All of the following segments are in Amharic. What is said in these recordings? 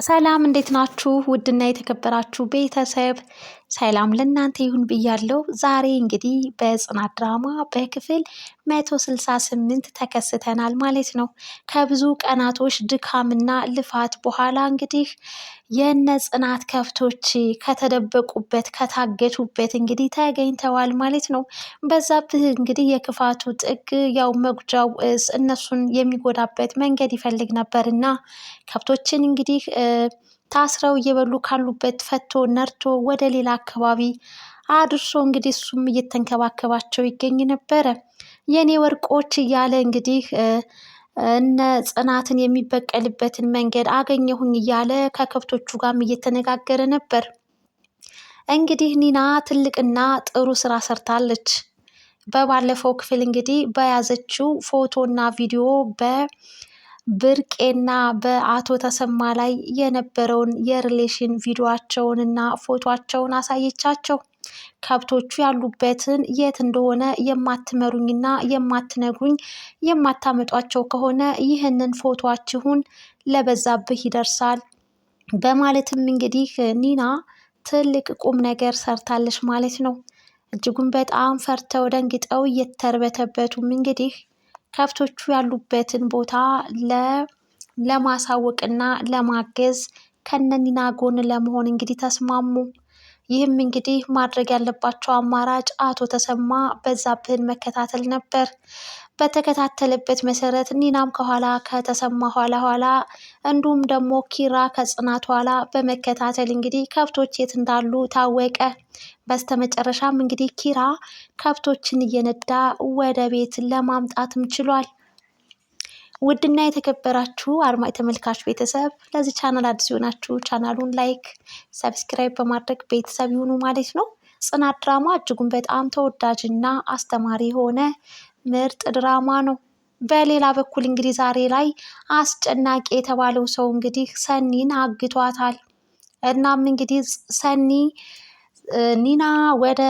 ሰላም እንዴት ናችሁ? ውድና የተከበራችሁ ቤተሰብ ሰላም ለእናንተ ይሁን ብያለሁ። ዛሬ እንግዲህ በጽናት ድራማ በክፍል 168 ተከስተናል ማለት ነው። ከብዙ ቀናቶች ድካምና ልፋት በኋላ እንግዲህ የነ ጽናት ከብቶች ከተደበቁበት ከታገቱበት እንግዲህ ተገኝተዋል ማለት ነው። በዛብህ እንግዲህ የክፋቱ ጥግ ያው መጉጃው እነሱን የሚጎዳበት መንገድ ይፈልግ ነበርና ከብቶችን እንግዲህ ታስረው እየበሉ ካሉበት ፈቶ ነርቶ ወደ ሌላ አካባቢ አድርሶ እንግዲህ እሱም እየተንከባከባቸው ይገኝ ነበረ። የኔ ወርቆች እያለ እንግዲህ እነ ጽናትን የሚበቀልበትን መንገድ አገኘሁኝ እያለ ከከብቶቹ ጋርም እየተነጋገረ ነበር። እንግዲህ ኒና ትልቅና ጥሩ ስራ ሰርታለች። በባለፈው ክፍል እንግዲህ በያዘችው ፎቶና ቪዲዮ በብርቄና በአቶ ተሰማ ላይ የነበረውን የሪሌሽን ቪዲዮቸውንና ፎቶቸውን አሳየቻቸው። ከብቶቹ ያሉበትን የት እንደሆነ የማትመሩኝና የማትነግሩኝ የማታመጧቸው ከሆነ ይህንን ፎቶአችሁን ለበዛብህ ይደርሳል በማለትም እንግዲህ ኒና ትልቅ ቁም ነገር ሰርታለች ማለት ነው። እጅጉን በጣም ፈርተው ደንግጠው እየተርበተበቱም እንግዲህ ከብቶቹ ያሉበትን ቦታ ለማሳወቅና ለማገዝ ከነኒና ጎን ለመሆን እንግዲህ ተስማሙ። ይህም እንግዲህ ማድረግ ያለባቸው አማራጭ አቶ ተሰማ በዛብህን መከታተል ነበር። በተከታተለበት መሰረት ኒናም ከኋላ ከተሰማ ኋላ እንዲሁም ደግሞ ኪራ ከጽናት ኋላ በመከታተል እንግዲህ ከብቶች የት እንዳሉ ታወቀ። በስተመጨረሻም እንግዲህ ኪራ ከብቶችን እየነዳ ወደ ቤት ለማምጣትም ችሏል። ውድና የተከበራችሁ አድማጭ ተመልካች ቤተሰብ ለዚህ ቻናል አዲስ የሆናችሁ ቻናሉን ላይክ፣ ሰብስክራይብ በማድረግ ቤተሰብ ይሁኑ ማለት ነው። ጽናት ድራማ እጅጉን በጣም ተወዳጅና አስተማሪ የሆነ ምርጥ ድራማ ነው። በሌላ በኩል እንግዲህ ዛሬ ላይ አስጨናቂ የተባለው ሰው እንግዲህ ሰኒን አግቷታል። እናም እንግዲህ ሰኒ ኒና ወደ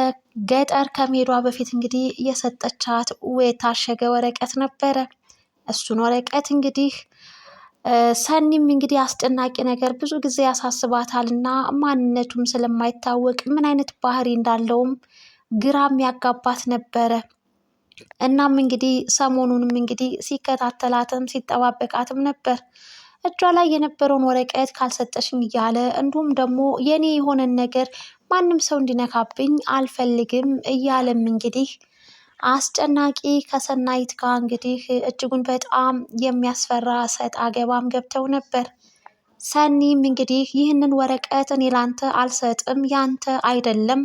ገጠር ከመሄዷ በፊት እንግዲህ የሰጠቻት የታሸገ ወረቀት ነበረ። እሱን ወረቀት እንግዲህ ሰኒም እንግዲህ አስጨናቂ ነገር ብዙ ጊዜ ያሳስባታል እና ማንነቱም ስለማይታወቅ ምን አይነት ባህሪ እንዳለውም ግራም ያጋባት ነበረ። እናም እንግዲህ ሰሞኑንም እንግዲህ ሲከታተላትም ሲጠባበቃትም ነበር። እጇ ላይ የነበረውን ወረቀት ካልሰጠሽኝ እያለ እንዲሁም ደግሞ የኔ የሆነን ነገር ማንም ሰው እንዲነካብኝ አልፈልግም እያለም እንግዲህ አስጨናቂ ከሰናይት ጋር እንግዲህ እጅጉን በጣም የሚያስፈራ ሰጥ አገባም ገብተው ነበር። ሰኒም እንግዲህ ይህንን ወረቀት እኔ ላንተ አልሰጥም፣ ያንተ አይደለም፣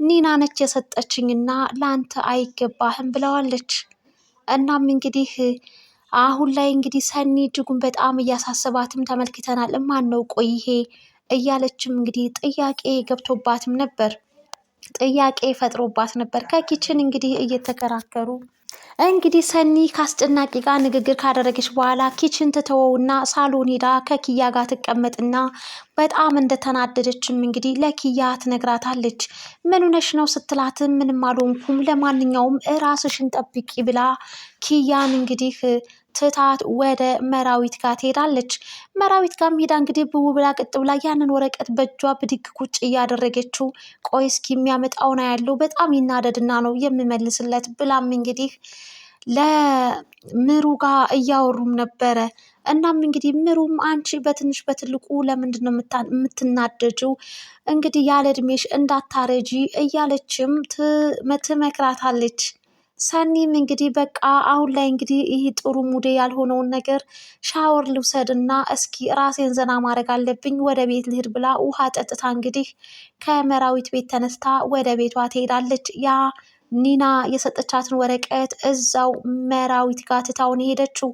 ኒና ነች የሰጠችኝና ላንተ አይገባህም ብለዋለች። እናም እንግዲህ አሁን ላይ እንግዲህ ሰኒ እጅጉን በጣም እያሳሰባትም ተመልክተናል። ማን ነው ቆይ ይሄ እያለችም እንግዲህ ጥያቄ ገብቶባትም ነበር። ጥያቄ ፈጥሮባት ነበር። ከኪችን እንግዲህ እየተከራከሩ እንግዲህ ሰኒ ከአስጨናቂ ጋር ንግግር ካደረገች በኋላ ኪችን ትተወውና ሳሎን ሄዳ ከኪያ ጋር ትቀመጥና በጣም እንደተናደደችም እንግዲህ ለኪያ ትነግራታለች። ምን ሆነሽ ነው ስትላትም ምንም አልሆንኩም፣ ለማንኛውም እራስሽን ጠብቂ ብላ ኪያን እንግዲህ ትታት ወደ መራዊት ጋር ትሄዳለች። መራዊት ጋር ሄዳ እንግዲህ ብው ብላ ቅጥ ብላ ያንን ወረቀት በእጇ ብድግ ቁጭ እያደረገችው ቆይ እስኪ የሚያመጣውን ያለው በጣም ይናደድና ነው የምመልስለት ብላም እንግዲህ ለምሩ ጋር እያወሩም ነበረ። እናም እንግዲህ ምሩም አንቺ በትንሽ በትልቁ ለምንድን ነው የምትናደጅው? እንግዲህ ያለ እድሜሽ እንዳታረጂ እያለችም ትመክራታለች። ሰኒም እንግዲህ በቃ አሁን ላይ እንግዲህ ይህ ጥሩ ሙዴ ያልሆነውን ነገር ሻወር ልውሰድና እስኪ ራሴን ዘና ማድረግ አለብኝ ወደ ቤት ልሂድ ብላ ውሃ ጠጥታ እንግዲህ ከመራዊት ቤት ተነስታ ወደ ቤቷ ትሄዳለች። ያ ኒና የሰጠቻትን ወረቀት እዛው መራዊት ጋር ትታውን ሄደችው።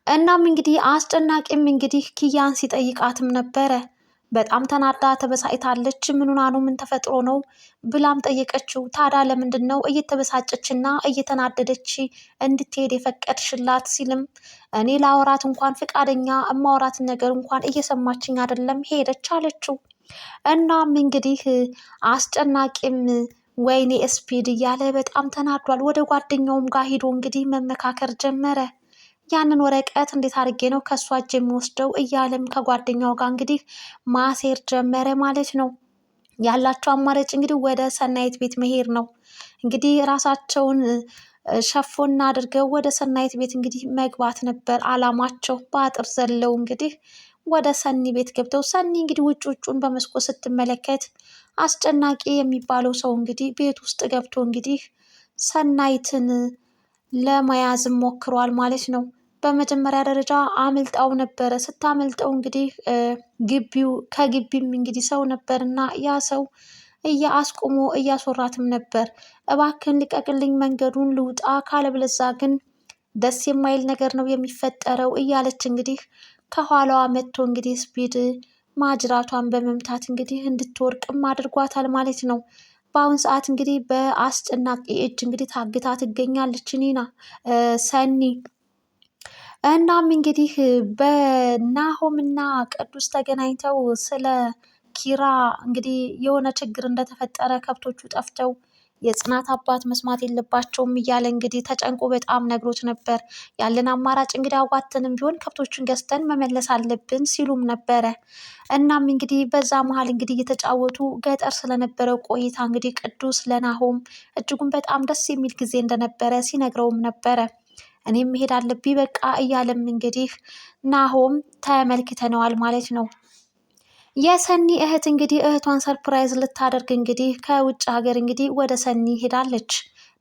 እናም እንግዲህ አስጨናቂም እንግዲህ ኪያን ሲጠይቃትም ነበረ። በጣም ተናዳ ተበሳጭታለች። ምን ሆና ነው? ምን ተፈጥሮ ነው ብላም ጠየቀችው። ታዲያ ለምንድን ነው እየተበሳጨችና እየተናደደች እንድትሄድ የፈቀድሽላት? ሲልም እኔ ላወራት እንኳን ፍቃደኛ የማወራትን ነገር እንኳን እየሰማችኝ አይደለም ሄደች አለችው። እናም እንግዲህ አስጨናቂም ወይኔ ስፒድ እያለ በጣም ተናዷል። ወደ ጓደኛውም ጋር ሄዶ እንግዲህ መመካከር ጀመረ። ያንን ወረቀት እንዴት አድርጌ ነው ከሷ እጅ የሚወስደው እያለም ከጓደኛው ጋር እንግዲህ ማሴር ጀመረ ማለት ነው። ያላቸው አማራጭ እንግዲህ ወደ ሰናይት ቤት መሄድ ነው። እንግዲህ ራሳቸውን ሸፎና አድርገው ወደ ሰናይት ቤት እንግዲህ መግባት ነበር አላማቸው። በአጥር ዘለው እንግዲህ ወደ ሰኒ ቤት ገብተው ሰኒ እንግዲህ ውጩን በመስኮት ስትመለከት አስጨናቂ የሚባለው ሰው እንግዲህ ቤት ውስጥ ገብቶ እንግዲህ ሰናይትን ለመያዝ ሞክሯል ማለት ነው። በመጀመሪያ ደረጃ አምልጣው ነበረ። ስታመልጠው እንግዲህ ከግቢም እንግዲህ ሰው ነበርና ያ ሰው አስቆሞ እያስወራትም ነበር። እባክን ልቀቅልኝ፣ መንገዱን ልውጣ፣ ካለበለዛ ግን ደስ የማይል ነገር ነው የሚፈጠረው እያለች እንግዲህ ከኋላዋ መጥቶ እንግዲህ ስፒድ ማጅራቷን በመምታት እንግዲህ እንድትወርቅም አድርጓታል ማለት ነው። በአሁን ሰዓት እንግዲህ በአስጨናቂ እጅ እንግዲህ ታግታ ትገኛለች ሰኒ። እናም እንግዲህ በናሆምና ቅዱስ ተገናኝተው ስለ ኪራ እንግዲህ የሆነ ችግር እንደተፈጠረ ከብቶቹ ጠፍተው የጽናት አባት መስማት የለባቸውም እያለ እንግዲህ ተጨንቆ በጣም ነግሮት ነበር። ያለን አማራጭ እንግዲህ አዋተንም ቢሆን ከብቶቹን ገዝተን መመለስ አለብን ሲሉም ነበረ። እናም እንግዲህ በዛ መሀል እንግዲህ እየተጫወቱ ገጠር ስለነበረው ቆይታ እንግዲህ ቅዱስ ለናሆም እጅጉን በጣም ደስ የሚል ጊዜ እንደነበረ ሲነግረውም ነበረ። እኔም መሄድ አለብኝ በቃ እያለም እንግዲህ ናሆም ተመልክተነዋል ማለት ነው። የሰኒ እህት እንግዲህ እህቷን ሰርፕራይዝ ልታደርግ እንግዲህ ከውጭ ሀገር እንግዲህ ወደ ሰኒ ሄዳለች።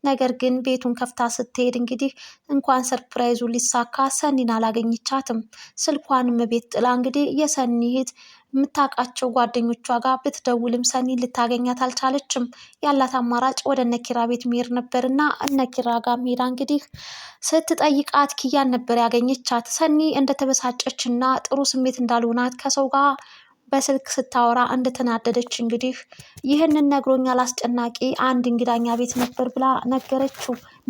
ነገር ግን ቤቱን ከፍታ ስትሄድ እንግዲህ እንኳን ሰርፕራይዙ ሊሳካ ሰኒን አላገኘቻትም። ስልኳንም ቤት ጥላ እንግዲህ የሰኒ እህት የምታውቃቸው ጓደኞቿ ጋር ብትደውልም ሰኒን ልታገኛት አልቻለችም። ያላት አማራጭ ወደ እነኪራ ቤት መሄድ ነበርና እነኪራ ጋር ሄዳ እንግዲህ ስትጠይቃት ኪያን ነበር ያገኘቻት። ሰኒ እንደተበሳጨች እና ጥሩ ስሜት እንዳልሆናት ከሰው ጋር በስልክ ስታወራ እንደተናደደች እንግዲህ ይህንን ነግሮኛል አስጨናቂ አንድ እንግዳኛ ቤት ነበር ብላ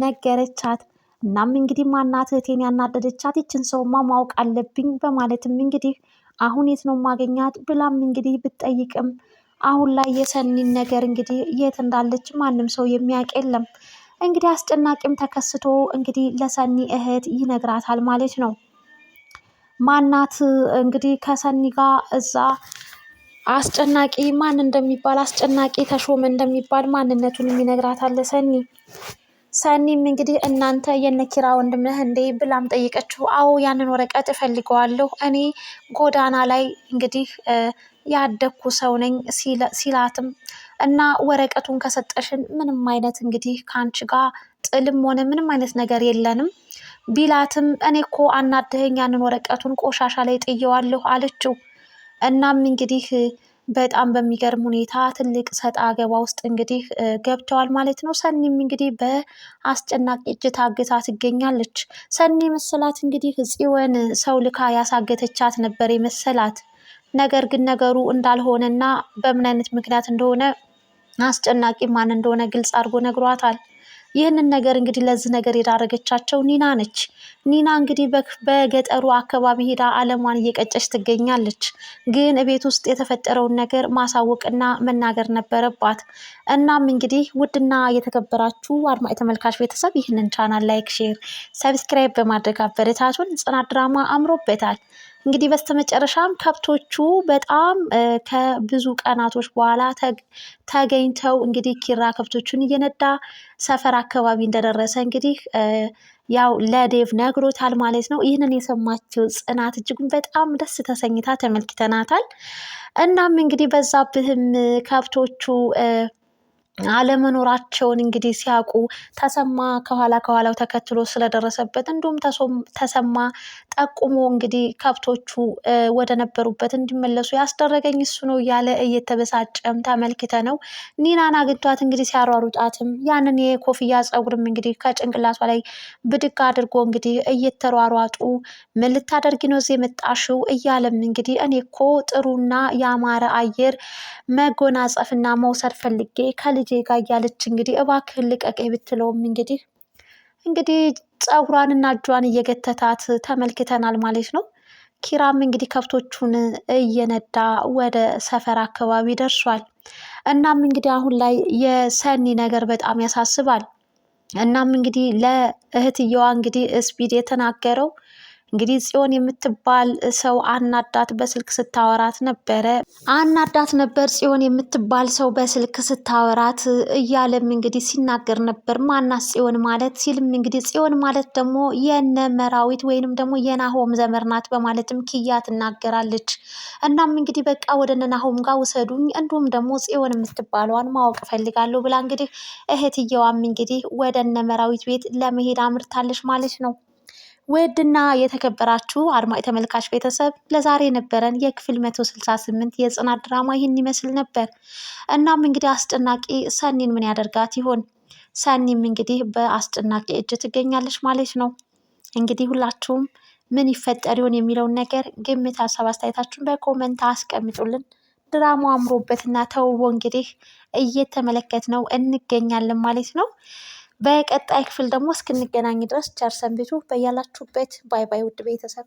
ነገረቻት። እናም እንግዲህ ማናት እህቴን ያናደደቻት? ይችን ሰውማ ማወቅ አለብኝ በማለትም እንግዲህ አሁን የት ነው ማገኛት ብላም እንግዲህ ብትጠይቅም አሁን ላይ የሰኒን ነገር እንግዲህ የት እንዳለች ማንም ሰው የሚያውቅ የለም። እንግዲህ አስጨናቂም ተከስቶ እንግዲህ ለሰኒ እህት ይነግራታል ማለት ነው። ማናት እንግዲህ ከሰኒ ጋር እዛ አስጨናቂ ማን እንደሚባል አስጨናቂ ተሾመ እንደሚባል ማንነቱን የሚነግራታል ሰኒም እንግዲህ እናንተ የነኪራ ወንድም ነህ እንዴ ብላም ጠይቀችው። አዎ ያንን ወረቀት እፈልገዋለሁ እኔ ጎዳና ላይ እንግዲህ ያደግኩ ሰው ነኝ ሲላትም እና ወረቀቱን ከሰጠሽን ምንም አይነት እንግዲህ ከአንቺ ጋር ጥልም ሆነ ምንም አይነት ነገር የለንም ቢላትም እኔ እኮ አናደኸኝ ያንን ወረቀቱን ቆሻሻ ላይ ጥየዋለሁ አለችው። እናም እንግዲህ በጣም በሚገርም ሁኔታ ትልቅ ሰጣ ገባ ውስጥ እንግዲህ ገብተዋል ማለት ነው። ሰኒም እንግዲህ በአስጨናቂ እጅ ታግታ ትገኛለች። ሰኒ መሰላት እንግዲህ ጽዮን ሰው ልካ ያሳገተቻት ነበር የመሰላት። ነገር ግን ነገሩ እንዳልሆነና በምን አይነት ምክንያት እንደሆነ አስጨናቂ ማን እንደሆነ ግልጽ አድርጎ ነግሯታል። ይህንን ነገር እንግዲህ ለዚህ ነገር የዳረገቻቸው ኒና ነች። ኒና እንግዲህ በገጠሩ አካባቢ ሄዳ አለሟን እየቀጨች ትገኛለች። ግን ቤት ውስጥ የተፈጠረውን ነገር ማሳወቅና መናገር ነበረባት። እናም እንግዲህ ውድና የተከበራችሁ አድማጭ ተመልካች ቤተሰብ ይህንን ቻናል ላይክ፣ ሼር፣ ሰብስክራይብ በማድረግ አበረታቱን። ጽናት ድራማ አምሮበታል። እንግዲህ በስተመጨረሻም ከብቶቹ በጣም ከብዙ ቀናቶች በኋላ ተገኝተው እንግዲህ ኪራ ከብቶቹን እየነዳ ሰፈር አካባቢ እንደደረሰ እንግዲህ ያው ለዴቭ ነግሮታል ማለት ነው። ይህንን የሰማችው ጽናት እጅጉን በጣም ደስ ተሰኝታ ተመልክተናታል። እናም እንግዲህ በዛብህም ከብቶቹ አለመኖራቸውን እንግዲህ ሲያውቁ ተሰማ ከኋላው ተከትሎ ስለደረሰበት እንዲሁም ተሰማ ጠቁሞ እንግዲህ ከብቶቹ ወደ ነበሩበት እንዲመለሱ ያስደረገኝ እሱ ነው እያለ እየተበሳጨም ተመልክተ ነው። ኒናን አግኝቷት እንግዲህ ሲያሯሩጣትም ያንን የኮፍያ ፀጉርም እንግዲህ ከጭንቅላቷ ላይ ብድግ አድርጎ እንግዲህ እየተሯሯጡ ምን ልታደርጊ ነው እዚህ የመጣሽው እያለም እንግዲህ እኔ እኮ ጥሩና ያማረ አየር መጎናጸፍና መውሰድ ፈልጌ ከልጄ ጋር እያለች እንግዲህ እባክህን ልቀቀኝ ብትለውም እንግዲህ ፀጉሯንና እጇን እየገተታት ተመልክተናል ማለት ነው። ኪራም እንግዲህ ከብቶቹን እየነዳ ወደ ሰፈር አካባቢ ደርሷል። እናም እንግዲህ አሁን ላይ የሰኒ ነገር በጣም ያሳስባል። እናም እንግዲህ ለእህትየዋ እንግዲህ ስፒድ የተናገረው እንግዲህ ጽዮን የምትባል ሰው አናዳት በስልክ ስታወራት ነበረ። አናዳት ነበር ጽዮን የምትባል ሰው በስልክ ስታወራት እያለም እንግዲህ ሲናገር ነበር። ማናት ጽዮን ማለት ሲልም እንግዲህ ጽዮን ማለት ደግሞ የነ መራዊት ወይንም ደግሞ የናሆም ዘመር ናት በማለትም ኪያ ትናገራለች። እናም እንግዲህ በቃ ወደ ናሆም ጋር ውሰዱኝ እንዲሁም ደግሞ ጽዮን የምትባለዋን ማወቅ እፈልጋለሁ ብላ እንግዲህ እህትየዋም እንግዲህ ወደ እነ መራዊት ቤት ለመሄድ አምርታለች ማለት ነው። ውድና የተከበራችሁ አድማጭ ተመልካች ቤተሰብ ለዛሬ የነበረን የክፍል 168 የጽናት ድራማ ይህን ይመስል ነበር። እናም እንግዲህ አስጨናቂ ሰኒን ምን ያደርጋት ይሆን? ሰኒም እንግዲህ በአስጨናቂ እጅ ትገኛለች ማለት ነው። እንግዲህ ሁላችሁም ምን ይፈጠር ይሆን የሚለውን ነገር ግምት፣ ሀሳብ አስተያየታችሁን በኮመንት አስቀምጡልን። ድራማው አምሮበትና ተውቦ እንግዲህ እየተመለከትነው እንገኛለን ማለት ነው። በቀጣይ ክፍል ደግሞ እስክንገናኝ ድረስ ቸር ሰንብቱ። በያላችሁበት ባይ ባይ ውድ ቤተሰብ።